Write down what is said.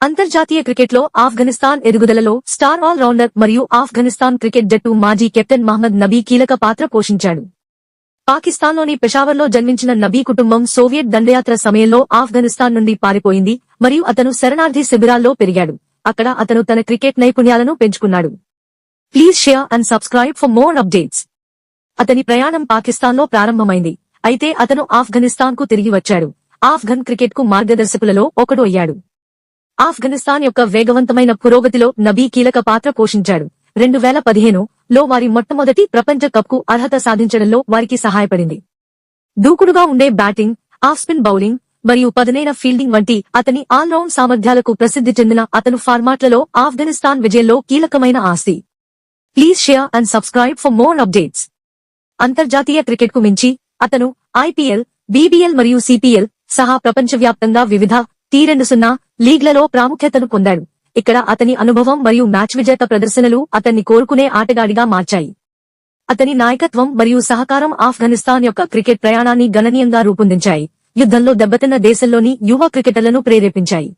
అంతర్జాతీయ క్రికెట్లో Afghanistan ఎదుగుదలలో star all-rounder మరియు ఆఫ్ఘనిస్తాన్ క్రికెట్ జట్టు మాజీ కెప్టెన్ మహ్మద్ నబీ కీలక పాత్ర పోషించాడు. పాకిస్తాన్లోని పెషావర్లో జన్మించిన నబీ కుటుంబం సోవియట్ దండయాత్ర సమయంలో ఆఫ్ఘనిస్తాన్ నుండి పారిపోయింది మరియు అతను శరణార్థి శిబిరాల్లో పెరిగాడు. అక్కడ అతను తన క్రికెట్ నైపుణ్యాలను పెంచుకున్నాడు. Please share and subscribe for more updates. అతని ప్రయాణం పాకిస్తాన్లో ప్రారంభమైంది, అయితే అతను ఆఫ్ఘనిస్తాన్కు తిరిగి వచ్చాడు. ఆఫ్ఘన్ క్రికెట్కు మార్గదర్శకులలో ఒకడు అయ్యాడు. ఆఫ్ఘనిస్తాన్ యొక్క వేగవంతమైన పురోగతిలో నబీ కీలక పాత్ర పోషించాడు. 2015లో వారి మొట్టమొదటి ప్రపంచ కప్కు అర్హత సాధించడంలో వారికి సహాయపడింది. దూకుడుగా ఉండే బ్యాటింగ్, ఆఫ్ స్పిన్ బౌలింగ్ మరియు పదునైన ఫీల్డింగ్ వంటి అతని ఆల్రౌండ్ సామర్థ్యాలకు ప్రసిద్ధి చెందిన అతను ఫార్మాట్లలో ఆఫ్ఘనిస్తాన్ విజయంలో కీలకమైన ఆస్తి. Please share and subscribe for more updates. అంతర్జాతీయ క్రికెట్కు మించి అతను ఐపీఎల్, బీబీఎల్ మరియు సిపిఎల్ సహా ప్రపంచవ్యాప్తంగా వివిధ T20 లీగ్లలో ప్రాముఖ్యతను పొందాడు. ఇక్కడ అతని అనుభవం మరియు మ్యాచ్ విజేత ప్రదర్శనలు అతన్ని కోరుకునే ఆటగాడిగా మార్చాయి. అతని నాయకత్వం మరియు సహకారం ఆఫ్ఘనిస్తాన్ యొక్క క్రికెట్ ప్రయాణాన్ని గణనీయంగా రూపొందించాయి. యుద్ధంలో దెబ్బతిన్న దేశంలోని యువ క్రికెటర్లను ప్రేరేపించాయి.